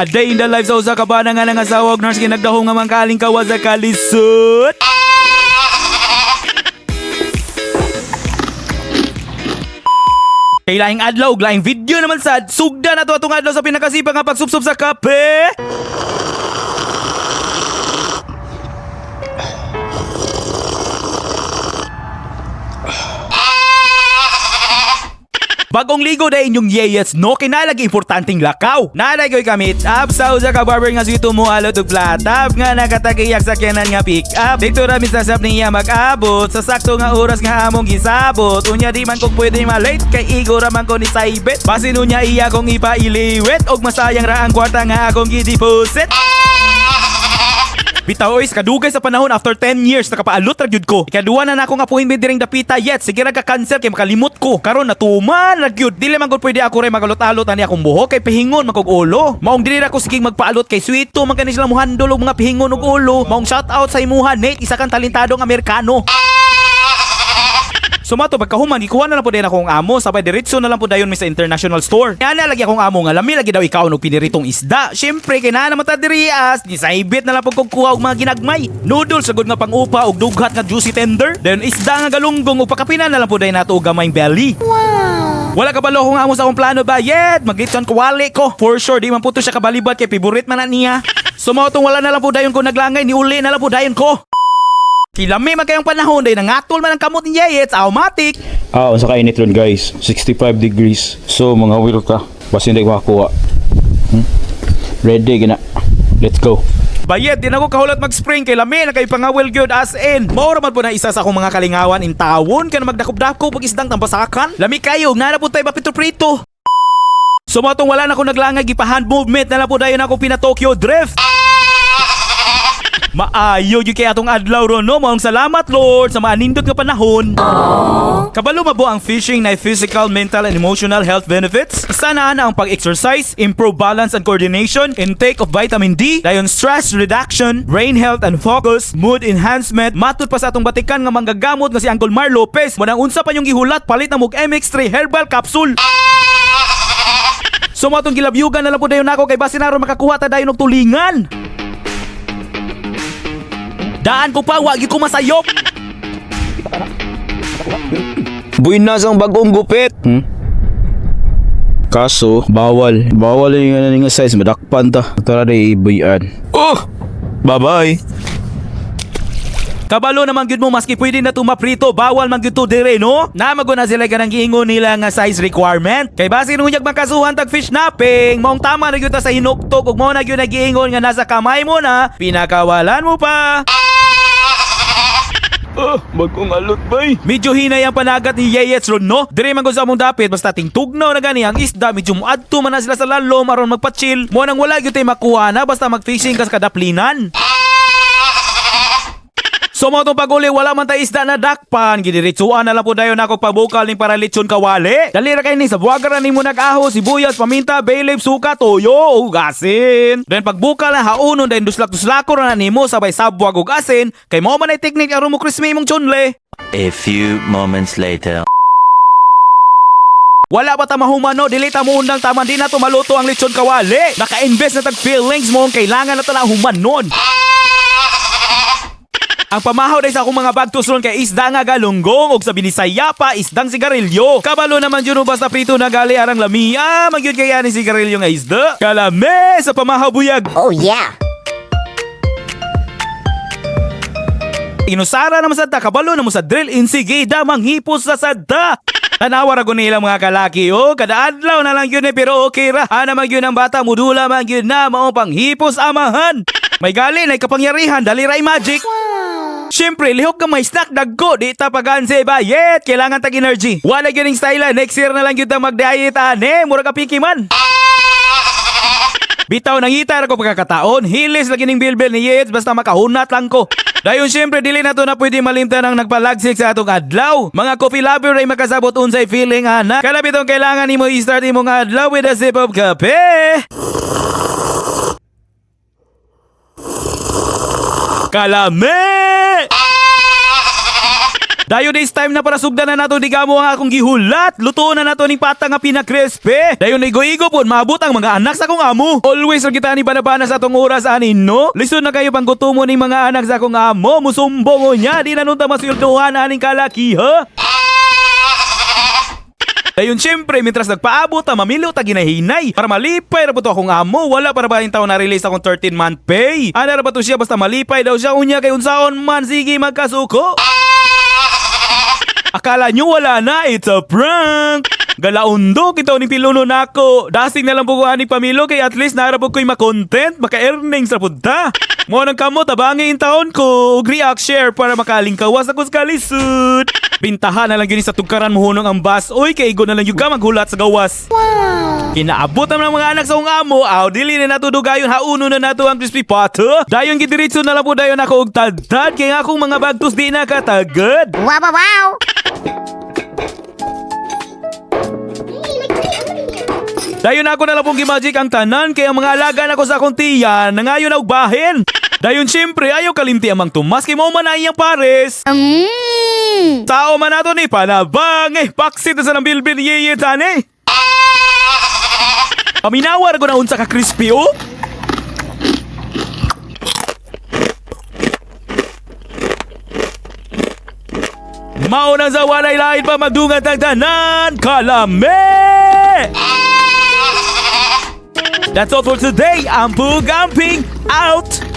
A day in the life sa usa ka bana nga nangasawa og nurse ginagdahong nga mangkaling kawa sa kalisod. Kay laing adlaw ug laing video naman sad, sugda na to atong adlaw sa pinakasipag nga pagsubsob sa kape. Bagong ligo na inyong yeyes, no? Kinalagi importanteng lakaw. Nalay ko'y kamit up sa usa ka barber nga sito mo alot og platap nga nakatagiyak sa kyanan nga pick up. Dito rami sasab niya mag-abot sa sakto nga oras nga among gisabot. Unya di man kung pwede malate kay igo raman ko ni saibet. Basin unya iya kong ipailiwet og masayang ra ang kwarta nga akong gideposit. Bitaw oy, kadugay sa panahon after 10 years nakapaalot ra gyud ko. Ikaduha na nako nga appointment diring dapita yet. Sige ra ka cancel kay makalimot ko. Karon natuman ra gyud. Dili man gud pwede ako ray magalot-alot ani akong buhok kay pihingon man kog ulo. Maong dili ra ko sigig magpaalot kay sweeto man kani sila mohandol og mga pihingon og ulo. Maong shout out sa imuha Nate, isa kang talentadong Amerikano. Sumato pagkahuman gikuha na lang po din akong amo sabay diretso na lang po dayon mi sa international store. Yana lagi akong amo nga lami lagi daw ikaw og piniritong isda. Syempre kay naa naman ta diri as ni saibit na lang pug kuha og mga ginagmay. Noodles sagud nga pang-upa og dughat nga juicy tender. Then isda nga galunggong og pakapinan na lang po dayon nato og gamayng belly. Wow. Wala ka balo akong amo sa akong plano ba yet? Mag-lechon kawali ko. For sure di man puto siya kabalibad kay favorite man na niya. Sumato wala na lang po dayon ko naglangay ni uli na lang po dayon ko. Kilami man kayong panahon dahil nangatol man ang kamot ni Yeyets, automatic. Unsa ka init ron guys? 65 degrees. So mga will ka. Basta hindi makakuha. Ready gina. Let's go. Bayet, din ako kahulat mag-spring kay lami na kay pangawil gyud as in. Maura man po na isa sa akong mga kalingawan in tawon kaya magdakop-dakop pag isdang tambasakan. Lami kayo, nga na po tayo papito-prito. So matong wala na ko naglangay gipa-hand movement na lang po dayon ako pina-Tokyo Drift. Maayo yung kaya atong adlaw ron, no? Maong salamat Lord sa maanindot nga panahon. Kabalo mabo ang fishing na physical, mental, and emotional health benefits. Isa na ang pag-exercise, improve balance and coordination, intake of vitamin D, dayon stress reduction, brain health and focus, mood enhancement. Matod pa sa atong batikan nga manggagamot nga si Uncle Mar Lopez. Munang unsa pa yung gihulat palit na mog MX3 herbal capsule. So matong gilabyugan na lang po dayon nako kay basi naron makakuha ta dayon og tulingan. Daan ko pa, wagi ko masayop. Buinas ang bagong gupit. Kaso, bawal. Bawal yung nga size, madakpan ta. Tara na ibuyan. Oh! Bye-bye. Kabalo naman gyud mo maski pwede na tumaprito, bawal man gyud to dire no? Namago na sila ganang giingon nila nga size requirement. Kay basin unyag makasuhan tag fish napping, maong tama na gyud ta sa hinuktok ug mao na gyud nagiingon nga nasa kamay mo na, pinakawalan mo pa. Bagong alot bay. Medyo hinay ang panagat ni Yeyets ron no? Dire man gud sa among dapit basta tingtugnaw na gani ang isda, medyo muadto man na sila sa lalom aron magpa-chill. Mo nang wala gyud tay makuha na basta mag-fishing ka sa kadaplinan. So mo itong paguli, wala man tayo isda na dakpan. Gidiritsuan na lang po dayon ako pabukal ning para lechon kawali. Dali ra kay ni sa buwagan ni mo nag-aho, sibuyas, paminta, bay leaf, suka, toyo, ug asin. Then pagbukal na haunon dayon duslak-duslako ra na nimo sabay sabwag ug asin. Kay mao man ay teknik aron mo crispy imong chunle. A few moments later. Wala pa ta mahumano, dili ta mo undang taman di na to maluto ang lechon kawali. Naka-invest na tag feelings mo kailangan na ta na humanon. Ang pamahaw dahil sa akong mga bagtos ron kay isda nga galunggong og sa Binisaya pa isdang sigarilyo. Kabalo naman yun basta prito na gali arang lamia. Magyun kaya ni sigarilyo nga isda. Kalame sa pamahaw buyag. Oh yeah! Inusara naman sa da, kabalo naman sa drill in sigida manghipos sa sadda. Tanawa ra nila mga kalaki kada adlaw na lang yun pero okay ra. Ana mag yun ang bata mudula mag yun na maong panghipos amahan. May gali na kapangyarihan dali ra magic. Siyempre, lihok ka may snack dagko, di tapagan si bayet, kailangan tag energy. Wala yun yung style, next year na lang yun mag-diet, mura ka piki man. Bitaw nang itar ko pagkakataon, hilis lagi ning bilbil ni Yeyets basta makahunat lang ko. Dayon siyempre, dili na to na pwede malimtan ang nagpalagsik sa atong adlaw. Mga coffee lover ay makasabot unsay feeling, anak. Kalabitong kailangan nimo i-start imong adlaw with a sip of kape. Kalame! Dayon is time na para sugdan na nato di gamo ang akong gihulat. Luto na nato ning pata nga pinakrispe. Dayon igo-igo pud maabot ang mga anak sa akong amo. Always ra kita ni banabana sa atong oras ani no. Lisod na kayo pang gutumo ning mga anak sa akong amo. Musumbong nya di na nunta masultuhan aning kalaki ha. Dayon syempre, mitras nagpaabot mamilo ta ginahinay para malipay ra po to akong amo. Wala para ba yung taon na release akong 13-month pay. Ana ra ba to siya basta malipay daw siya unya kay unsaon man sige magkasuko. Akala nyo wala na, it's a prank. Galaundo kita ning piluno nako. Dasing na lang po ko ani pamilo kay at least narabog ko'y makontent, maka-earnings ra pud ta. Mo nang kamo tabangin taon ko ug react share para makalingkawas ako sa kalisod. Pintahan na lang gini sa tugkaran mo hunong ang bus. Oy kay igo na lang yuga maghulat sa gawas. Kinaabot naman ang mga anak sa akong amo. Aw dili na nato dugayon hauno na nato ang crispy pata. Dayon gidiretso na lang po dayon ako og tadtad kay nga akong mga bagtos di nakatagad. Wow, wow, wow! Dayon ako na lang pong gimagic ang tanan kay ang mga alaga na ko sa akong tiyan nangayon og bahin. Dayon syempre ayaw kalimti amang tumas kay mo man na iyang pares. Tao man nato ni panabang paksit na sa nang bilbil yeye tani. Paminawar ko na unsa ka crispy oh. Mauna sa walay lain pa magdungat ang tanan kalame. That's all for today. I'm Pugamping out.